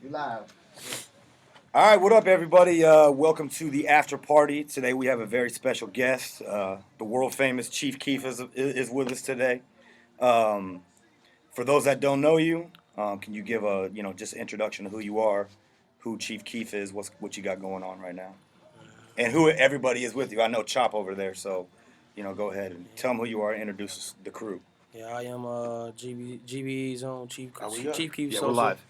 You live. All right, what up, everybody? Welcome to the after party. Today we have a very special guest. The world famous Chief Keef is with us today. Um, for those that don't know you, can you give a just introduction of who you are, who Chief Keef is, what you got going on right now, and who everybody is with you? I know Chop over there, so go ahead and tell them who you are and introduce the crew. Yeah, I am GB's own Chief Keef Yeah, Sosa. we're live.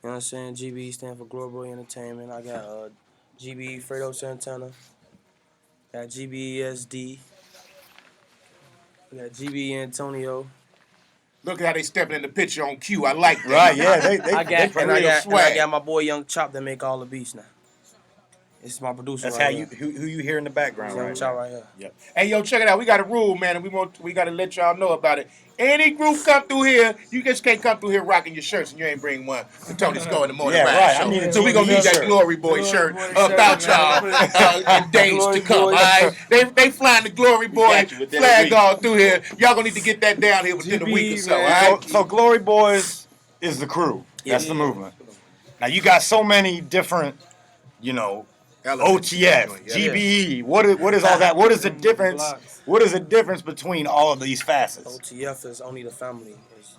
You know what I'm saying? GB stand for Glory Boy Entertainment. I got GB Fredo Santana. Got GBSD. We got GB Antonio. Look how they stepping in the picture on cue. I like that. Right? Yeah, they I got play and I real got, and I swag. got my boy Young Chop that make all the beats now. It's my producer. That's right how here. who you hear in the background, Young right? Chop right here. Yep. Hey, yo, check it out. We got a rule, man, and we got to let y'all know about it. Any group come through here, you just can't come through here rocking your shirts and you ain't bring one to Tony Sco in the Morning Riot right. Show. I need a So we gonna GBE need that shirt. Glory Boy shirt about y'all in days Glory to come. Boy. All right, they flying the Glory Boy flag all through here. Y'all gonna need to get that down here within a week or so. All right. So Glory Boys is the crew. That's the Yeah. movement. Now you got so many different, Elements. OTF, Yeah. GBE. What is all that? What is the difference? Blocks. What is the difference between all of these facets? OTF is only the family.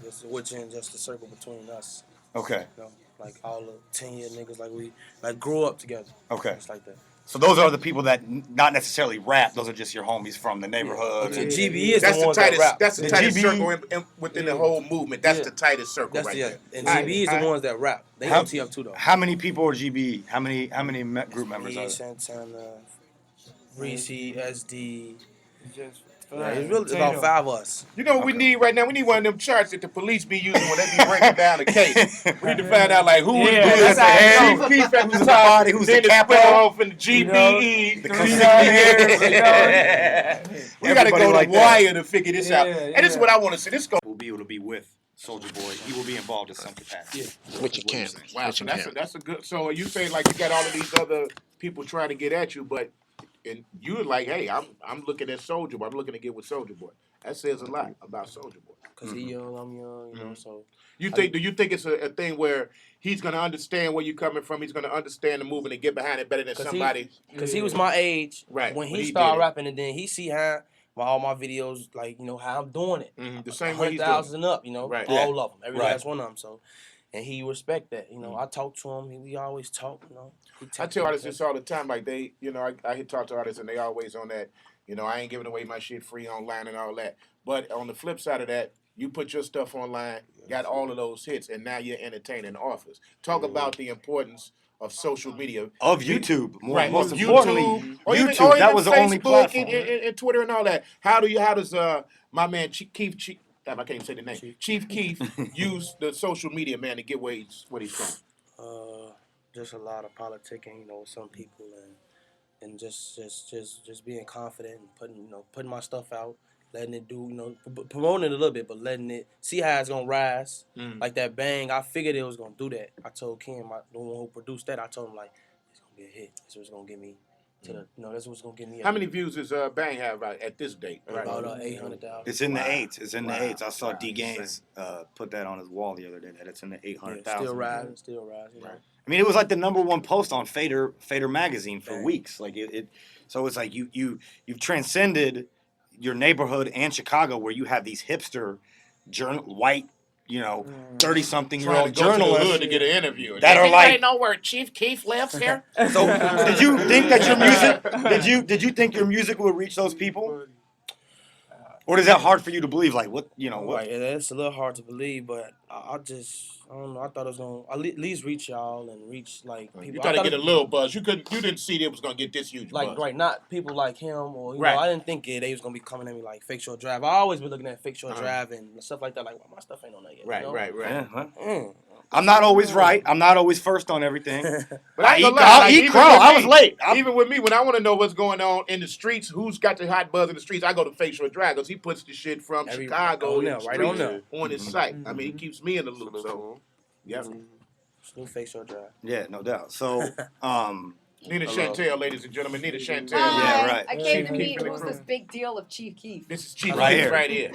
It's within just the circle between us. Okay. You know, like all the 10-year niggas, we grew up together. Okay. It's like that. So those are the people that not necessarily rap. Those are just your homies from the neighborhood. Yeah. and- GB is That's the the ones that tightest. rap. That's the The tightest GB circle within the whole movement. That's Yeah. the tightest circle That's right the there. and All right, GB is all the right. ones that rap. They How- OTF too though. How many people are GBE? How many group members are E, there? Santana, Reese, SD. Yeah, It's really about 5 of us. You know what we need right now? We need one of them charts that the police be using when they be breaking down the case. We need to find out like who is Yeah, good at that's how it the goes. head, Keef at Who's the the top, body, who's then the the capo? spell off in the GBE. The We gotta go to like that. Wire to figure this out. And this is what I want to see. This go. Will be able to be with Soldier Boy. He will be involved in some capacity. Which you can't. Wow, Which so you that's can't. that's a good. So you say like you got all of these other people trying to get at you, but and you're like, hey, I'm looking at Soldier Boy. I'm looking to get with Soldier Boy. That says a lot about Soldier Boy. Cause he young, I'm young, you know. So You think? Do you think it's a thing where he's gonna understand where you're coming from? He's gonna understand the movement and get behind it better than somebody. Cause he was my age Right, when when he he started did it. rapping, and then he see how all my videos, how I'm doing it. The same way he's doing. 100,000 and up, Right. all of them, every Right. last one of them. So, and he respect that, I talk to him. We always talk, I tell artists this all the time. Like they, I talk to artists and they always on that. I ain't giving away my shit free online and all that. But on the flip side of that, you put your stuff online, got all of those hits, and now you're entertaining authors. Talk about the importance of social media. Of YouTube, Right, most of importantly, YouTube, or YouTube. even That was the only Facebook platform. and Twitter and all that. How does my man Keef, I can't even say the name, Chief Keef use the social media, man, to get what he's from? Just a lot of politicking, with some people, and just being confident and putting my stuff out, letting it do, promoting it a little bit, but letting it see how it's gonna rise. Like that Bang, I figured it was gonna do that. I told Kim, the one who produced that, I told him like it's gonna be a hit. That's what's gonna get me to the, that's what's gonna get me. How many views does Bang have at this date? Right? About 800,000. It's in the eights. It's in the eights. I saw D Gaines put that on his wall the other day. That it's in the 800,000. Still rising. Right. I mean, it was like the #1 post on Fader magazine for weeks. Like so it's like you've transcended your neighborhood and Chicago, where you have these hipster white, 30-something-year-old Trying to go to the hood journalists to get an interview. that are like. know where Chief Keef lives here? So did you think that your music? Did you think your music would reach those people? Or is that hard for you to believe? Like what? Right, it's a little hard to believe, but I don't know. I thought it was gonna at least reach y'all and reach people. You try to get a little buzz. You didn't see it was gonna get this huge buzz. Right, not people like him or Right. I didn't think they was gonna be coming at me like Fake Short Drive. I always been looking at Fake Short Drive and stuff like that. Like, well, my stuff ain't on that yet. Right. Yeah, huh? Mm. I'm not always right. I'm not always first on everything. But I ain't gonna lie, I'll like, eat even crow. with I me- was late. Even with me, when I want to know what's going on in the streets, who's got the hot buzz in the streets, I go to Facial Drag because he puts the shit from Chicago on in there, the right streets on there. on his site. I mean, he keeps me in the loop. So, yeah. New Fake Short Drive. Yeah, no doubt. So, Nina Chantel, ladies and gentlemen. Nina Chantel. Yeah, right. I came to Chief meet Keef and the who's crew. this big deal of Chief Keef. This is Chief Right Keef here. right here.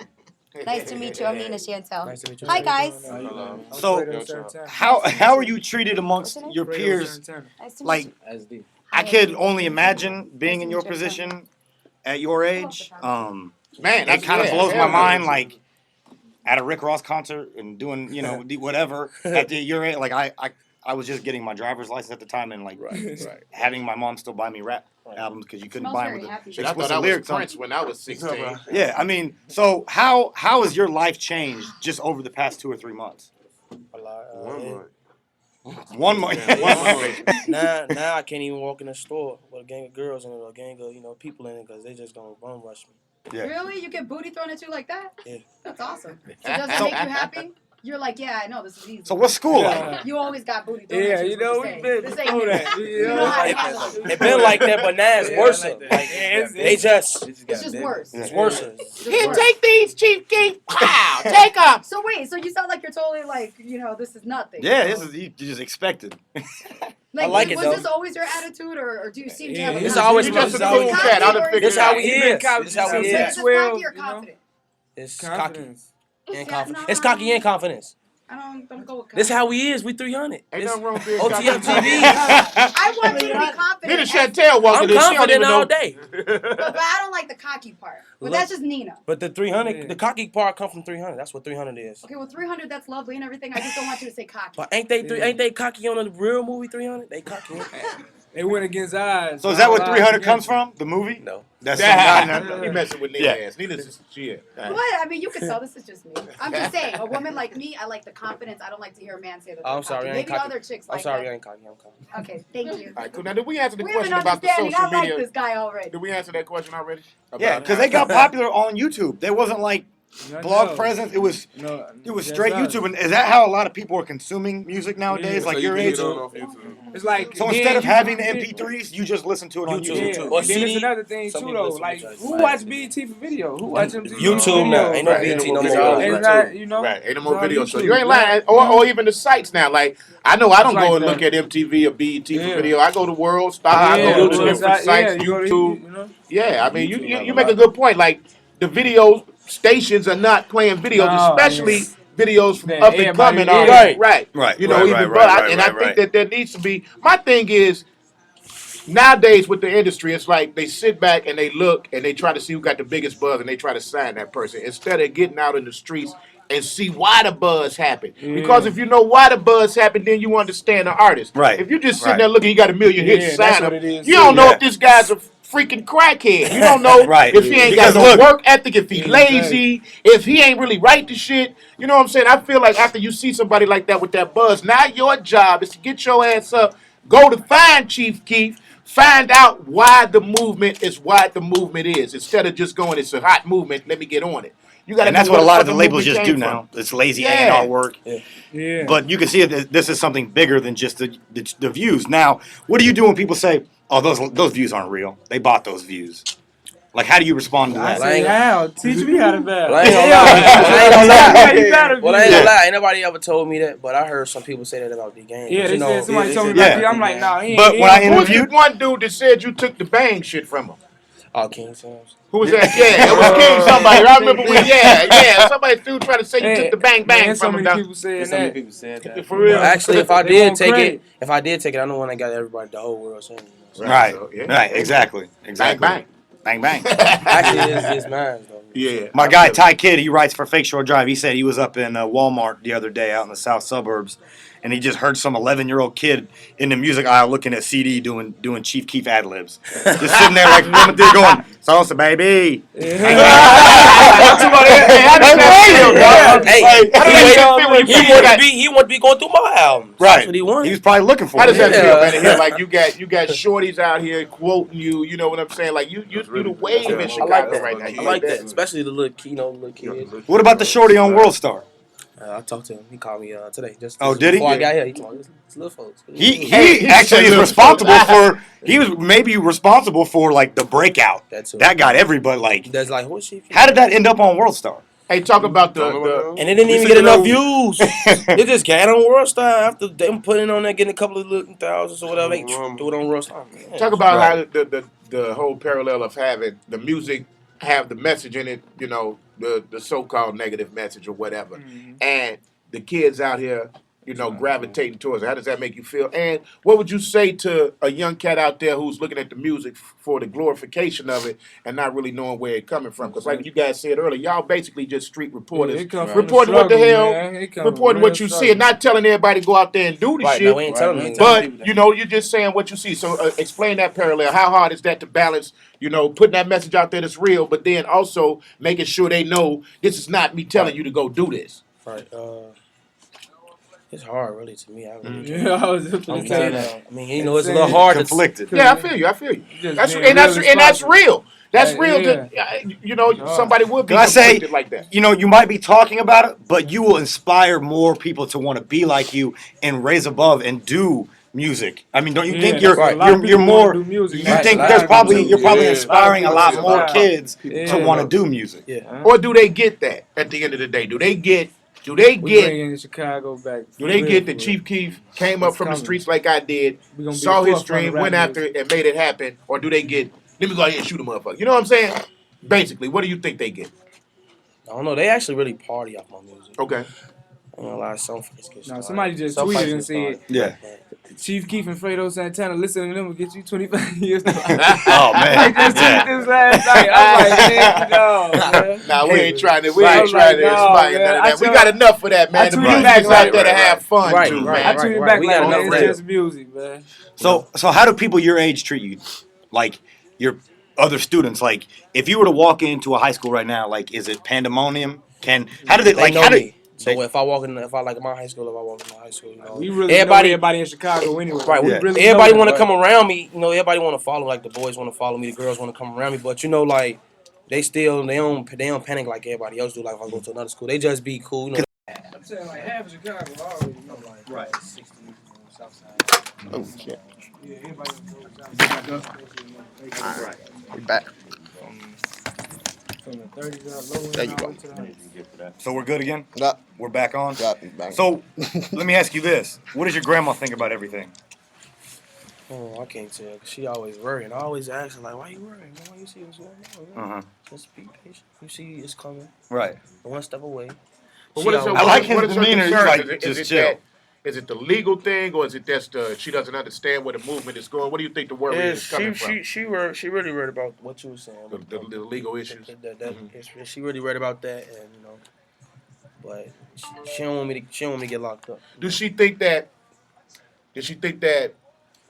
Nice to meet you. I'm Nina Chantel. Nice to meet you. Hi, guys. So, how are you treated amongst your peers? Nice to meet Like, you. SD. I could only imagine being in your position at your age. Man, It kind of blows my hell yeah. mind. Like at a Rick Ross concert and doing, whatever at your age. Like I was just getting my driver's license at the time and like having my mom still buy me rap albums because you couldn't buy them with the Shit, I thought explicit I was lyrics on. Prince when I was 16. Yeah, I mean, so how has your life changed just over the past 2 or 3 months? A lot. 1 month. Now I can't even walk in the store with a gang of girls and a gang of people in it because they just gonna bum rush me. Yeah. Really? You get booty thrown at you like that? Yeah. That's awesome. So does it make you happy? You're like, yeah, I know this is easy. So what's school like? You always got booty thrown at you. you know, we been This through ain't that. You know how to handle it. It been like that, but now it's worse. They just It's just worse. it's worse. Here, take these, Chief Keef. Wow, take them. So wait, so you sound like you're totally like, this is nothing. Yeah, this is you just expected. I like it, was though. this always your attitude, or do you seem to have a It's confidence? always You just a been- cool cat. I done figured This it how out. we is. This how we So is. is this cocky or confident? It's cocky Confidence. and Yeah, confidence. no. It's cocky and confidence. I don't go with confidence. This how we is. We 300. Ain't This nothing wrong with being OTF cocky. TV. I want you to be Nina confident. Chantel walking I'm this. She don't confident even all know. day. But I don't like the cocky part. But Look. that's just Nina. But the 300, the cocky part come from 300. That's what 300 is. Okay, well, 300, that's lovely and everything. I just don't want you to say cocky. But ain't they cocky on the real movie 300? They cocky. They went against eyes. So is that what 300 comes from? The movie? No. That's He messing with Nina ass. Nina's just shit. What? I mean, you can tell this is just me. I'm just saying, a woman like me, I like the confidence. I don't like to hear a man say that. Oh, I'm they're sorry, cocky. I ain't Maybe cocky. other chicks I'm like sorry, I that. ain't cocky. I'm cocky. Okay, thank you. All right, cool. Now, did we answer the We have an question about the understanding. social I like media? this guy already. Did we answer that question already? Yeah, About because how- they got popular on YouTube. They wasn't like blog No. presence. It was That's straight us. YouTube. And is that how a lot of people are consuming music nowadays? Yeah. Like So your you can age? get on off YouTube. It's like So then instead of you- having the MP3s, you just listen to it on YouTube. YouTube. Yeah. Or And then CD. it's another thing Some too people though. listen Like to it. who watch BET for video? Who watch MTV? YouTube now. Ain't no Right. BET no It's more. all It's right. not, you know. Right, ain't no it's more on video shows. YouTube. You ain't lying, or even the sites now. Like I know I don't It's go like and look that. at MTV or BET for Yeah. video. I go to World Star. I Yeah, go to YouTube. different sites. you go to YouTube. you know? Yeah, I mean, YouTube you have make a a good point. Like the video stations are not playing videos, No, especially yeah. videos from That up and everybody coming. is. Right. Right, You know, right, even right, but right, and right, I think right. that there needs to be. My thing is. Nowadays, with the industry, it's like they sit back and they look and they try to see who got the biggest buzz and they try to sign that person instead of getting out in the streets and see why the buzz happened. Yeah. Because if you know why the buzz happened, then you understand the artist. Right. If you just sitting Right. there looking, he got a million hits, Yeah, that's sign what him. it is, You too. don't know Yeah. if this guy's a freaking crackhead. You don't know Right. if he ain't Because got no look- work ethic, if he lazy, if he ain't really write the shit. You know what I'm saying? I feel like after you see somebody like that with that buzz, now your job is to get your ass up, go to find Chief Keef, find out why the movement is what the movement is, instead of just going, it's a hot movement, let me get on it. You gotta And that's know what a where lot of the fucking labels movement just do came now. from. It's lazy Yeah. A&R work. Yeah. But you can see that this is something bigger than just the views. Now, what do you do when people say, "Oh, those views aren't real. They bought those views." Like, how do you respond to I that? say how? Teach me how to battle. Well, I ain't gonna lie. I ain't gonna lie. You gotta Well, I be. ain't gonna lie. Ain't nobody ever told me that, but I heard some people say that about the game. Yeah, they You know, said somebody they told me said about Yeah. it. I'm like, nah, he But ain't. when I he Who ain't- was the one dude that said you took the bang shit from him? Oh, King Sam's. Who was that? Yeah, it was King somebody. I remember when, somebody dude tried to say you took the bang bang Man, so from him. many down- people saying So many that. people said that. For real. Actually, if I They did want take credit. it, I'm the one that got everybody, the whole world saying it. Right. So, yeah. Right. Exactly. Exactly. Bang Bang bang. Actually, it's mine though. Yeah. My guy Ty Kidd, he writes for Fake Shore Drive. He said he was up in Walmart the other day out in the south suburbs, and he just heard some 11-year-old kid in the music aisle looking at CD doing Chief Keef ad libs, just sitting there like going, "Sosa baby." He want to be going through my album. Right. That's what he wanted. He was probably looking for How does it. that feel, man? To hear like you got shorties out here quoting you. You know what I'm saying? Like you the wave in I Chicago like that. right now. You I like that, especially the little kids. What about the shorty on World Star? I talked to him. He called me today. Just Oh, did he? Before I got here, he told me it's little folks. He Hey, actually is little responsible folks. he was maybe responsible for like the breakout. That too. That got everybody like. That's like horse shit. How did that end up on World Star? Hey, talk about the And they didn't even get enough views. They just got on World Star after them putting on there, getting a couple of little thousands or whatever. They do it on World Star. Man. talk about Right. how the whole parallel of having the music have the message in it, you know, the so-called negative message or whatever, and the kids out here, you know, gravitating towards it. How does that make you feel? And what would you say to a young cat out there who's looking at the music for the glorification of it and not really knowing where it's coming from? Because like you guys said earlier, y'all basically just street reporters, it come from reporting the what the struggle, hell, man. It come from reporting real what you see, struggle. and not telling everybody to go out there and do the Right, shit. no, we ain't telling them. But you know, you're just saying what you see. So explain that parallel. How hard is that to balance? You know, putting that message out there that's real, but then also making sure they know this is not me telling you to go do this. Right. It's hard, really, to me. I really Yeah, I was just gonna I'm say kinda, that. I mean, you know, it's a little hard Conflicted. Yeah, I feel you. I feel you. Just That's being and that's real and that's responsible. real. That's Like, real. yeah. You know, No. somebody would be Can I say, conflicted like that. you know, you might be talking about it, but you will inspire more people to want to be like you and raise above and do music. I mean, don't you Yeah, think you're right. A lot of you're people more? wanna do music. You Right. think A lot there's of probably people you're do. probably Yeah. inspiring a lot more Yeah. kids to Yeah. want to do music. Yeah. Or do they get that at the end of the day? Do they get? We bringing Chicago back. Do they get for that real. Chief Keef came up It's from the coming. streets like I did, We gonna be saw the his forefront dream, of rap went after music. it, and made it happen? Or do they get, let me go ahead and shoot a motherfucker? You know what I'm saying? Basically, what do you think they get? I don't know. They actually really party off my music. Okay. I ain't gonna lie, some fights get No, started. somebody just Some tweeted fights and get said, started. Yeah. Chief Keef and Fredo Santana, listen to them will get you 25 years. Oh I man. just Yeah. tweeted this last night. I'm like, man, no, man. Nah, we ain't trying to, Right, inspire like, none no, of man. that. I We told- got enough for that, I man. The tweeted music back is like- out there to have fun, Right, too, right, I man. tweeted right. back We like, got man, enough it's for just music, man. So how do people your age treat you? Like your other students? Like if you were to walk into a high school right now, like is it pandemonium? How do they They like? know How do me. So if I walk in, if I like my high school, you know, We really everybody, know everybody in Chicago anyway. right? Yeah. We really Everybody know want to them, come around me. You know, everybody want to follow. Like the boys want to follow me, the girls want to come around me. But you know, like they don't panic like everybody else do. Like if I go to another school, they just be cool. You know. I'm saying like half of Chicago I already know, like Right. 60 South Side. Oh shit. Yeah, everybody knows South Side. Right. We back. From the 30s up, low There end you all the go. way to the 100s. So we're good again. Got We're back on. back. So let me ask you this: what does your grandma think about everything? Oh, I can't tell. She always worrying. I always ask her like, "Why you worrying? Why you see what's going on? Uh huh. Just be patient. You see it's coming. Right. One step away." But She what is always- I like his what is her demeanor. He's concern? like, Is just it chill. is it the legal thing, or is it just she doesn't understand where the movement is going? What do you think the worry Yeah, is coming from? she really worried about what you were saying. The legal issues. She really worried about that, and you know, but she don't want me to get locked up. Does she think that? Does she think that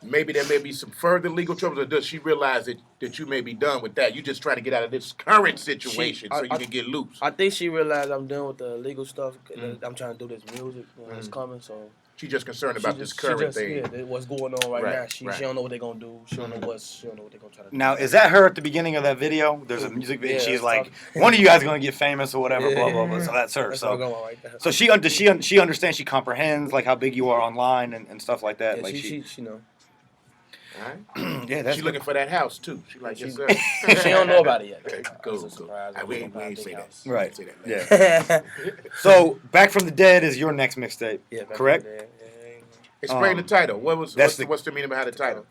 maybe there may be some further legal troubles, or does she realize that you may be done with that? You just trying to get out of this current situation so you can get loose. I think she realized I'm done with the legal stuff. I'm trying to do this music. You know, it's coming, so. She's just concerned about this She current just, thing. Yeah, what's going on right Right, now. She right. don't know what they're gonna do. She don't know what they're gonna try to do. Now, is that her at the beginning of that video? There's a music video. Yeah, She's it's like, talking- one of you guys is gonna get famous or whatever, Yeah. blah blah blah. So that's her. That's what I'm So, going right there. so she understands. She comprehends like how big you are online and stuff like that. Yeah, Like she know. All right. yeah, that's She's looking for that house too. She like, yes, sir. She don't know about it yet. Okay, It's cool, a cool. surprise. We ain't say that. Right. Say that. Yeah. So, Back from the Dead is your next mixtape, Yeah, back correct? there, Explain the title. What's the meaning behind the title?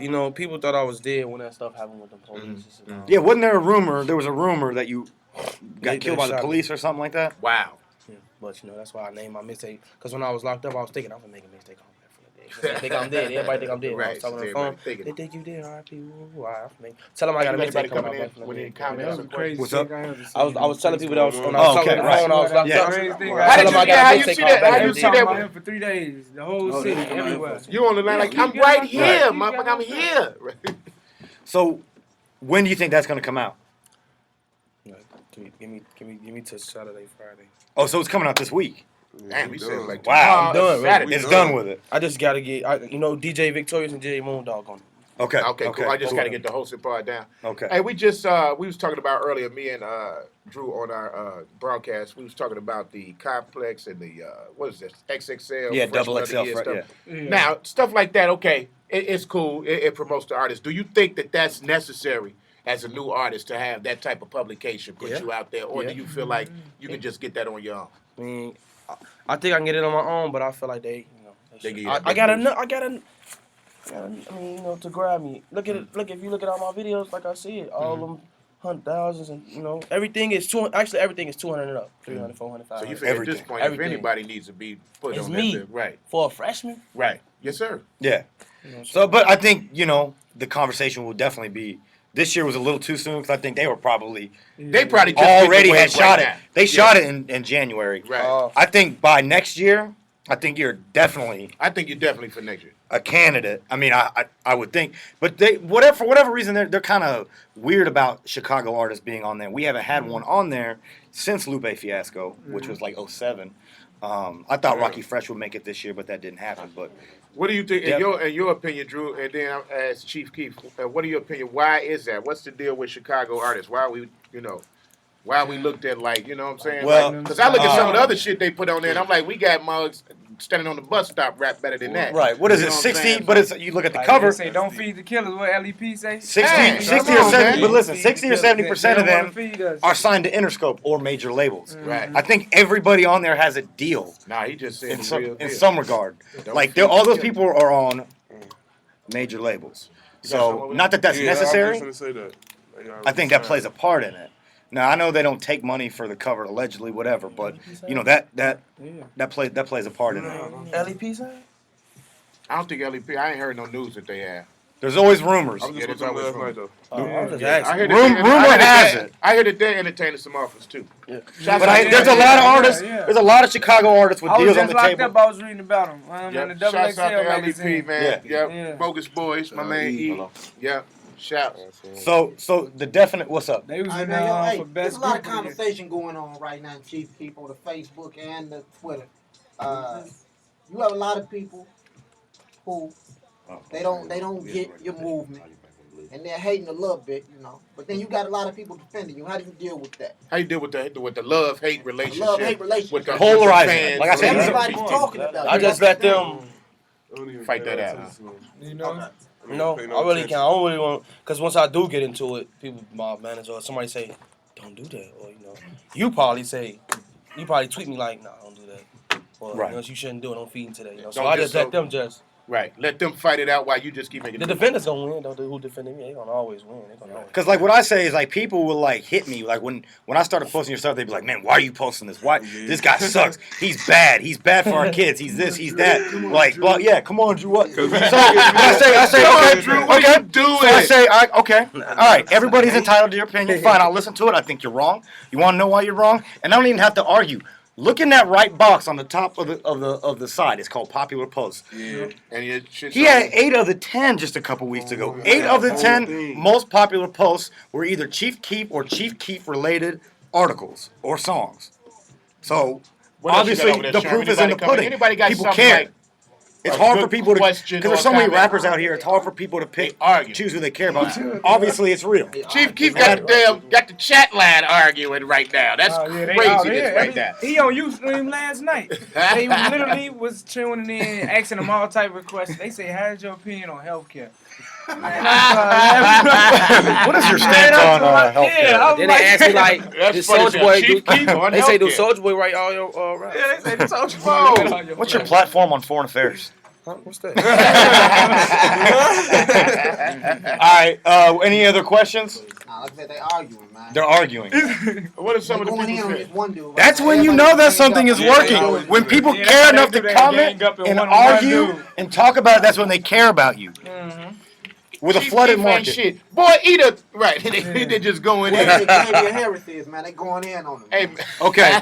you know, people thought I was dead when that stuff happened with the police. And all. Yeah, wasn't there a rumor? There was a rumor that you got They killed by the shot me. police or something like that. Wow. Yeah, but you know, that's why I named my mixtape. Because when I was locked up, I was thinking I'm gonna make a mixtape called Back from the Dead. 'Cause they think I'm dead. Everybody think I'm dead. When I was Right, talking on the everybody phone. thinking. They think you dead. R.I.P. Tell them I got a Anybody mixtape coming coming out. in Back from the with any Dead. comments? That was the craziest What's thing up? I ever seen. I was telling people that when I was Oh, talking okay, on the right. phone, I was locked Yeah. up. Crazy thing. How did Tell them I got a how you mixtape see called that? Back How from you the see talking Dead. about that? him for 3 days. The whole city, everywhere. You on the line like Yeah, I'm you got right my here, back. You motherfucker. got I'm my here. So, when do you think that's gonna come out? Give me to Saturday, Friday. Oh, so it's coming out this week. Damn, he said like Wow. I'm done, really. Saturday. It's done with it. I just gotta get, DJ Victorious and J Moondog on it. Okay. Okay, cool. I just cool. got to get the hosting part down. Okay. Hey, we was talking about earlier, me and Drew on our broadcast. We was talking about the complex and the what is this XXL? Yeah, Freshman double of the XL. Year stuff. Yeah. Now, stuff like that. Okay, it's cool. It promotes the artist. Do you think that that's necessary as a new artist to have that type of publication put Yeah. you out there, or Yeah. do you feel like you can just get that on your own? I mean, I think I can get it on my own, but I feel like they They give you I that big got boost. enough. I mean, to grab me. Look at it. Look, if you look at all my videos, like I said, all them 100,000s, and you know everything is everything is 200 and up, 300, 400, So you 500. figure at this point, Everything. if anybody needs to be put It's on me. that, right? For a freshman? Right. Yes, sir. Yeah. You know, So, but I think, the conversation will definitely be, this year was a little too soon because I think they were probably They probably just already getting had away shot right it. now. They Yeah. shot it in January. Right. I think by next year, I think you're definitely I think you're definitely for next year. a candidate. I mean, I would think, but for whatever reason they're kind of weird about Chicago artists being on there. We haven't had one on there since Lupe Fiasco, which was like 07. I thought Rocky Fresh would make it this year, but that didn't happen. But What do you think, Yep. in your opinion, Drew? And then I'll ask Chief Keef, what are your opinion? Why is that? What's the deal with Chicago artists? Why are we, why we looked at like, you know what I'm saying? Well, Because I look at some of the other shit they put on there, and I'm like, we got mugs standing on the bus stop rap better than that. right, what is You it, know what I'm 60? saying? But you look at the Like cover, they say, don't feed the killers. What LEP say? 60, Hey, 60 come or on, 70. man. But listen, 60 or 70% of them Feed us. are signed to Interscope or major labels. Right. I think everybody on there has a deal Nah, he just said in the some real in deal. some regard. Don't Like feed all the those killers. people are on major labels. got something So over not that that's Yeah, I was necessary. just gonna say that. Like, I think that plays a part in it. Now I know they don't take money for the cover allegedly, whatever, but that plays a part in it. LEP side? I don't think LEP. I ain't heard no news that they have. There's always rumors. I was Yeah, just there's looking last always night though. I'm just I asking. heard Rumor has it. I heard that they're entertaining some offers too. Yeah. Shouts But out to there's a lot of artists. Yeah. There's a lot of Chicago artists with I was deals on just the locked table. up. I was reading about them. In the Yep. Double Shouts XL out to magazine. LEP, man. Yeah. Yeah. Bogus Boys, my man E. Yep. Shouts. So the definite. What's up? They was Hey, in man, yo, hey, for there's best a lot of group of the year. conversation going on right now, Chief Keef, on the Facebook and the Twitter. You have a lot of people who they don't get your movement, and they're hating a little bit, But then you got a lot of people defending you. How do you deal with that? How you deal with the love-hate relationship? Love-hate relationship. With the Polarizing. fans. Like I said, Everybody's talking about it. I just let them. Fight that out. You know? No, I really can't. I don't really want, because once I do get into it, people, my manager or somebody say, don't do that. Or, you probably tweet me like, nah, don't do that. Or, Right. you shouldn't do it. Don't feed into that. So Don't I just just let them just. Right. Let them fight it out while you just keep making The it. defenders gonna win. Don't do who defending me. They gonna always win. They gonna always. Because like what I say is like people will like hit me like when I started posting your stuff they'd be like, man, why are you posting this? Why this guy sucks? He's bad for our kids. He's this, he's that. Like, but yeah, come on, Drew. What? So I say, okay, Drew, what are you doing? So I say, okay, all right. Everybody's entitled to your opinion. Fine, I'll listen to it. I think you're wrong. You want to know why you're wrong? And I don't even have to argue. Look in that right box on the top of the side. It's called popular posts. Yeah. And your shit's He had 8 of the 10 just a couple weeks ago. 8 of the 10 most popular posts were either Chief Keef or Chief Keef related articles or songs. So What else you got obviously over there, the Sherm? proof is in the Anybody pudding. Anybody got People something care. like It's a hard good for people to question because there's or so many comment? rappers out here. It's hard for people to pick, argue. choose who they care about. Obviously, it's real. Chief Keef got the chat line arguing right now. That's craziness right now. He on Ustream last night. They literally was tuning in, asking them all type of questions. They say, how's your opinion on healthcare? What is your stance on healthcare? Yeah, Then they ask me like, That's did funny, Soulja Boy do? Chief Keef on They say, do healthcare. Soulja Boy write all your raps? Yeah, they say the social Whoa. What's your platform on foreign affairs? Huh? What's that? All right. Any other questions? Nah, like I said, they arguing, man. They're arguing. What is some of the going in people on saying? this one dude. That's right when now. you Everybody know that ganged something up. is Yeah, working. yeah, When people yeah, care that's enough how they to do that. comment Gang up in and one on one, argue dude. and talk about it, that's when they care about you. With a Chief flooded Keef ain't market. shit. Boy, eat a right. They just going in. Whatever Xavier Harris is, man, they going in on him. Hey, man. Okay.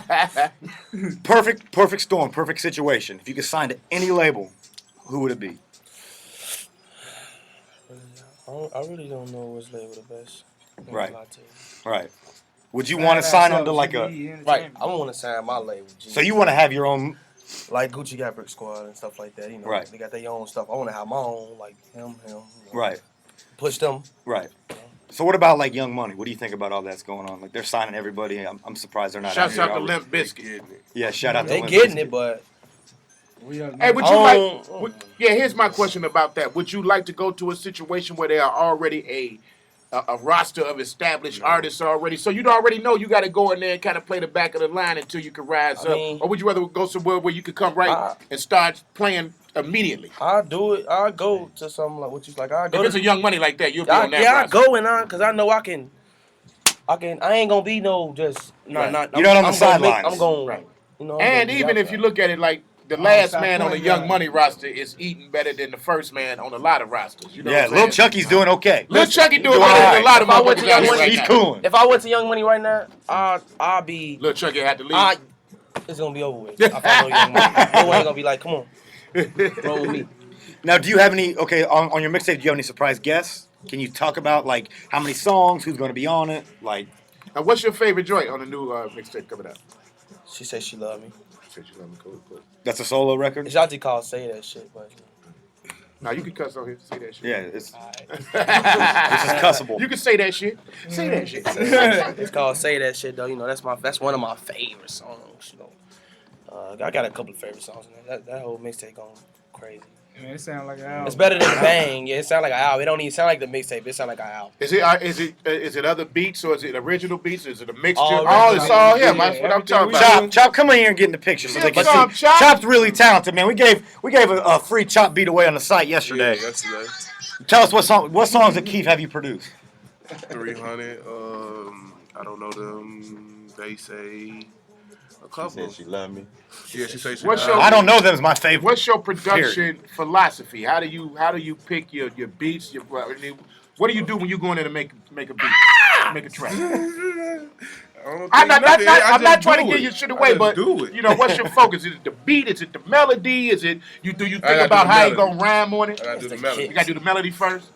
Perfect storm, perfect situation. If you could sign to any label, who would it be? I really don't know which label the best. I'm gonna Right. lie to you. Right. Would you want to sign under like a? Right, I want to sign my label. G. So you want to have your own? like Gucci got Brick Squad and stuff like that. Right. They got their own stuff. I want to have my own, like him. Right. Push them. Right. So what about like Young Money? What do you think about all that's going on? Like they're signing everybody. I'm surprised they're not. shouts out out to here. Limp Bizkit. Yeah, shout out to They Limp getting Bizkit. it, but Hey, would you yeah, here's my question about that. Would you like to go to a situation where there are already a roster of established artists already? So you'd already know you got to go in there and kind of play the back of the line until you can rise up. Or would you rather go somewhere where you could come and start playing immediately? I'll do it. I'll go to something like what you like. I'll go If it's to a Young Money like that, you'll be on that I roster. go and because I know I can I ain't gonna be no just Right. not. You're not on the I'm gonna sidelines. I'm going. Right. You know. I'm And gonna be even if outside. you look at it like the Oh, last stop man on the pointing Young guard. Money roster is eating better than the first man on a lot of rosters. You know Yeah, what I'm Lil saying? Chucky's doing okay. Lil Chucky doing doing better all than right. a lot of If I went to motherfuckers Young out here Money- right He's now. cooling. If I went to Young Money right now, I'll be. Lil Chucky had to leave. It's gonna be over with. If I know Young Money, Lil ain't gonna be like, come on, roll with me. Now, do you have any? Okay, on your mixtape, do you have any surprise guests? Can you talk about like how many songs, who's going to be on it? Like, Now, what's your favorite joint on the new mixtape coming out? She said she love me. Said you love me. Cool. that's a solo record. It's actually called Say That Shit, but Now you can cuss on here. Say that shit. Yeah, it's alright. this is cussable. You can say that shit. Say that shit. It's called Say That Shit though. You know that's one of my favorite songs. You know, I got a couple of favorite songs in there. That whole mixtape going crazy. Man, it sound like an album. It's better than the Bang. Yeah, it sound like an album. It don't even sound like the mixtape. It sound like an album. Is it other beats or is it original beats? Is it a mixture? All Oh, it's all him. Yeah, That's what I'm everything talking we about. Chop, come in here and get in the picture so Yeah, they can what's up, see. Chop? Chop's really talented, man. We gave a free Chop beat away on the site yesterday. That's like Tell us what songs that Keef have you produced? 300. I don't know them. They say a couple. Said she love me. Yeah, she say she. What's love your- me. I don't know them is my favorite. What's your production philosophy? How do you pick your beats? What do you do when you go in there to make a beat, make a track? I'm not trying to give your shit away, but do it. you know, what's your focus? Is it the beat? Is it the melody? Is it do you think gotta about do the how you melody. gonna rhyme on it? I gotta do the That's the melody. You gotta do the melody first.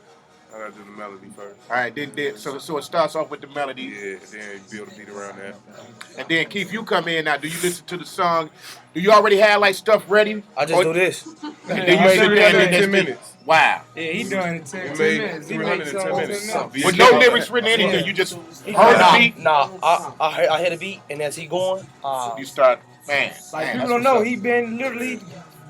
I gotta do the melody first. All right, then so it starts off with the melody, Yeah, then build a beat around that. and then Keith, you come in now. Do you listen to the song? Do you already have like stuff ready? I just do this. And Yeah, then you I sit made there and it then in this 10 minutes. Wow. Yeah, he doing it in 10 We made minutes. He 300 makes in 10 songs minutes. in there. With no lyrics written anything, you just heard the beat. Nah, I hit a beat, and as he going, You start, man. Like, man, people that's don't know, what's up. he been literally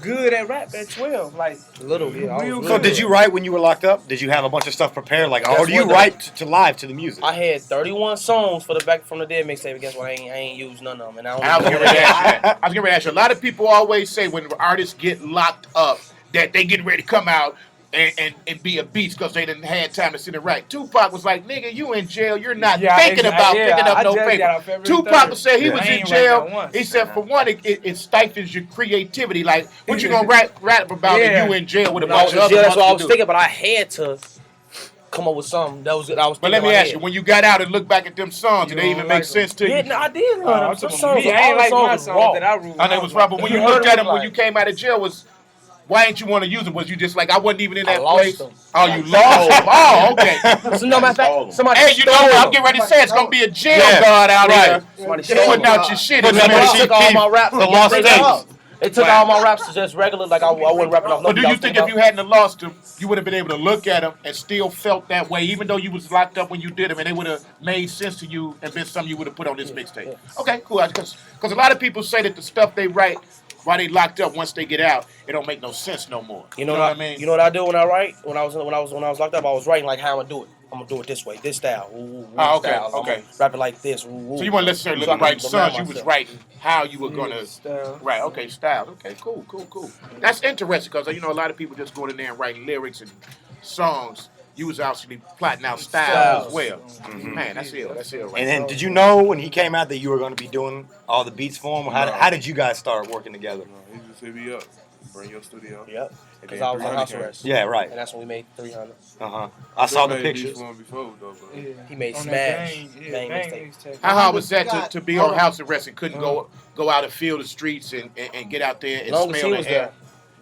good at rap at 12. Like, little bit. I was Real real So did good. you write when you were locked up? Did you have a bunch of stuff prepared? Like, or Guess do you what, though? write to live to the music? I had 31 songs for the Back From The Dead mixtape. Guess what? I ain't used none of them. And I was getting ready to ask you that. I was getting ready to ask you. A lot of people always say when artists get locked up that they get ready to come out and be a beast because they didn't have time to sit and write. Tupac was like, nigga, you in jail. You're not thinking about picking up no paper. Tupac said he was in jail. He said, for one, it stifles your creativity. Like, what you gonna rap about if you in jail with a bunch of other That's what I was motherfuckers? thinking, but I had to come up with something that was I was. But let me ask you, when you got out and look back at them songs, did they even make like sense to you? Yeah, no, I did. I'm Some talking songs, me. I ain't all like the my songs songs raw. that I wrote. I know it was right, but when you You heard looked it at him was when you came out of jail, why didn't you want to use them? Was you just like, I wasn't even in I that lost place? them. Oh, you lost them. Oh, okay. So no matter of fact, somebody Hey, you know stole what? I'm them. getting ready to say it's gonna be a jail Yeah, guard out right. here. Somebody Just stole putting them. out your shit. Putting and out They Chief took all Keef, my raps. the lost They tapes. They took all my raps to just regular, like I wasn't rapping off no But do beat I you was think thinking if you hadn't have lost them, you would have been able to look at them and still felt that way, even though you was locked up when you did them, and they would have made sense to you and been something you would have put on this mixtape? Okay, cool. Because a lot of people say that the stuff they write while they locked up, once they get out, it don't make no sense no more. You know what I mean? You know what I do when I write? When I was locked up, I was writing like how I'm gonna do it. I'm gonna do it this way, this style. Oh, okay, style. I'm okay. gonna rap it like this. So you weren't necessarily So I looking can right songs, remind you was myself. writing how you were gonna Style. right, okay, style. Okay, cool. That's interesting because a lot of people just going in there and writing lyrics and songs. You was actually plotting out styles as well. Man, that's ill. That's ill right And then, did you know when he came out that you were going to be doing all the beats for him? How did you guys start working together? He just hit me up. Bring your studio. Yep. And Because then I was on 300 house came. arrest. Yeah, right. And that's when we made 300. I saw the Made beats pictures. for him before, though, bro. Yeah. He made On Smash. that Bang Bang mixtape. mixtape. How hard was that Scott, to be hold on on. house arrest and couldn't go out and feel the streets and get out there and Long as smell he the was air? there.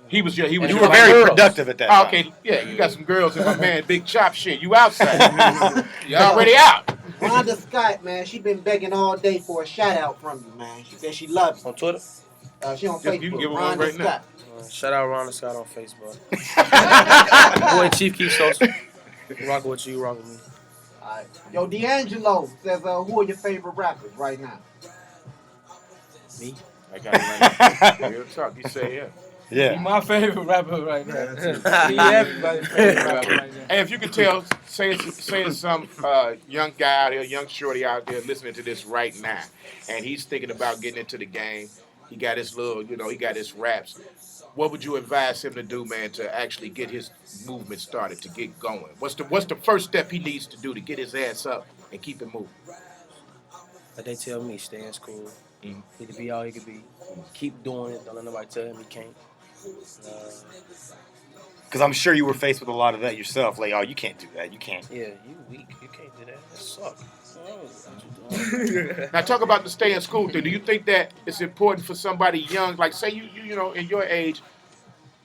He was And You you were like very girls. productive at that Oh, time. okay, yeah, you got some girls and my man Big Chop shit. You outside. You already out. Rhonda Scott, man, she been begging all day for a shout out from you, man. She said she loves you. On Twitter? She on Yeah, you Facebook. can give her one Rhonda right now. Scott. Shout out Ron Scott on Facebook. Boy, Chief Keef Sosa. Rockin' with you, rockin' with me. All right. Yo, D'Angelo says, who are your favorite rappers right now? Me? I got it right. Real talk. You say yeah. He Yeah. my favorite rapper right now. He everybody's favorite rapper right now. Hey, if you could tell, say it's some young guy out there, young shorty out there listening to this right now, and he's thinking about getting into the game. He got his little, he got his raps. What would you advise him to do, man, to actually get his movement started, to get going? What's the first step he needs to do to get his ass up and keep it moving? Like they tell me, stay in school. He could be all he could be. Keep doing it. Don't let nobody tell him he can't. Because I'm sure you were faced with a lot of that yourself. Like, oh, you can't do that. You can't. Yeah, you weak. You can't do that. That sucks. Now talk about the stay in school thing. Do you think that it's important for somebody young, like say you know in your age,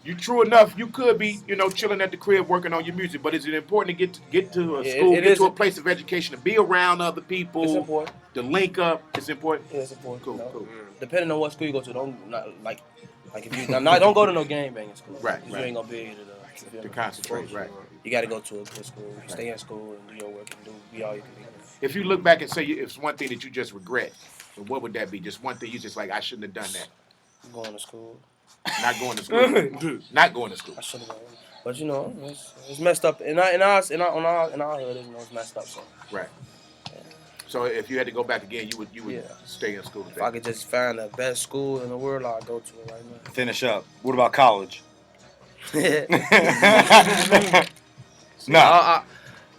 you true enough, you could be chilling at the crib working on your music, but is it important to get to a school, get to a place of education, to be around other people, It's important. to link up? It's important. Yeah, it's important. Cool, cool. Depending on what school you go to, don't if you don't go to no gang banging school. Right, You right. ain't gonna be able To concentrate, right. You got to go to a good school. Stay in school and do your work and be all you can be. If you look back and say it's one thing that you just regret, what would that be? Just one thing you just like, I shouldn't have done that. Going to school. Not going to school. Not going to school. I should have gone. But it's messed up. In our hood, it's messed up. So. Right. So if you had to go back again, you would stay in school. If I could just find the best school in the world, I'd go to it right now. Finish up. What about college? No. I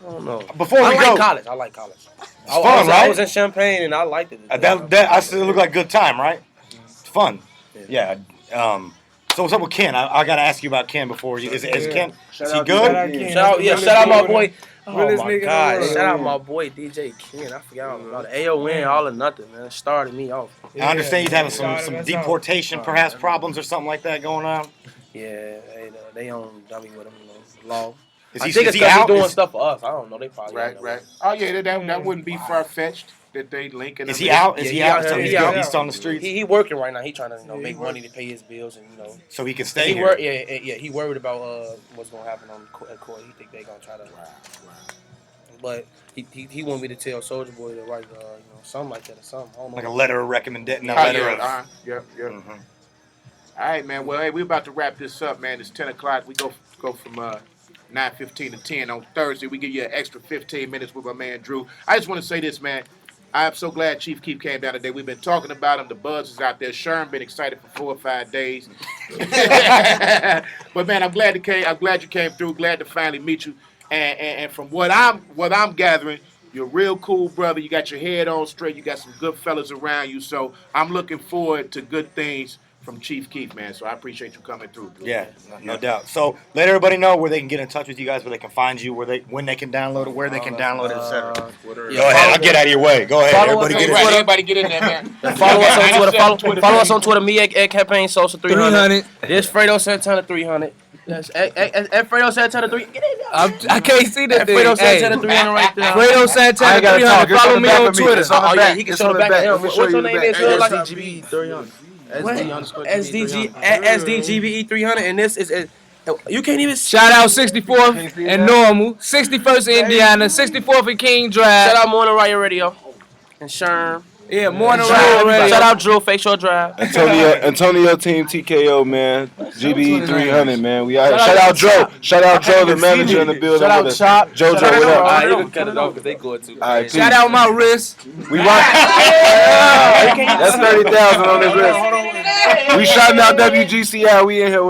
don't know. Before we I go, like college. It's fun, right? I was in Champaign and I liked it. that I still look like a good time, right? It's fun. Yeah. So what's up with Ken? I gotta ask you about Ken before you. Is Ken? Is he good? Shout out my boy. Oh Realest my nigga in God! the world. Shout out my boy DJ Ken. I forgot about it. AON, all or nothing, man. It started me off. I understand he's having some That's deportation, perhaps problems or something like that going on. Yeah, they on dummy with him, law. Is I he, think is it's he because out? he's doing stuff for us. I don't know. They probably Right, right. Oh yeah, that wouldn't be far fetched that they linking. Is he out? Is he out? So he's out. good. He's still on the streets, He working right now. He trying to make money to pay his bills and so he can stay He here. He worried about what's gonna happen on court. He think they gonna try to. But he want me to tell Soulja Boy to write something like that or something. I don't know. Like a letter of recommendation. A Oh, letter yeah, of. Yep. All right, man. Well, hey, we're about to wrap this up, man. It's 10 o'clock. We go from 9:15 to 10 on Thursday. We give you an extra 15 minutes with my man Drew. I just want to say this, man. I'm so glad Chief Keef came down today. We've been talking about him. The buzz is out there. Sherm been excited for 4 or 5 days. But man, I'm glad you came through. Glad to finally meet you. And from what I'm gathering, you're a real cool brother. You got your head on straight. You got some good fellas around you. So I'm looking forward to good things from Chief Keef, man. So I appreciate you coming through. Yeah, no doubt. So let everybody know where they can get in touch with you guys, where they can find you, when they can download it, where they can download it, etc. Go ahead. I'll get out of your way. Go ahead. Everybody get in. Everybody get in there, man. Follow us on Twitter. Follow us on Twitter. Me at Campaign Sosa 300. This Fredo Santana 300. That's at Fredo Santana 3. Get in there. I can't see that thing. Fredo Hey, Santana 300 right there. Fredo Santana 300. Follow me on Twitter. Oh yeah, he can show the back of him. What's your name is? SDGB 300. SDGBE 300, and this is you can't even Shout out 64th and Normal, 61st Indiana, 64th and King Drive. shout out Morning Riot Radio and Sherm. Yeah, Morning Riot Radio. Shout out Drew, Fake Show Drive. Antonio Team TKO, man. GBE 300, man. We out here. Shout out Joe. Shout out Joe, the manager in the building. Shout out with us. Chop. Jojo, what up? You can cut it off because they good too. All right, peace. Shout out my wrist. We rock. That's 30,000 on this list. We shouting out WGCI. We in here with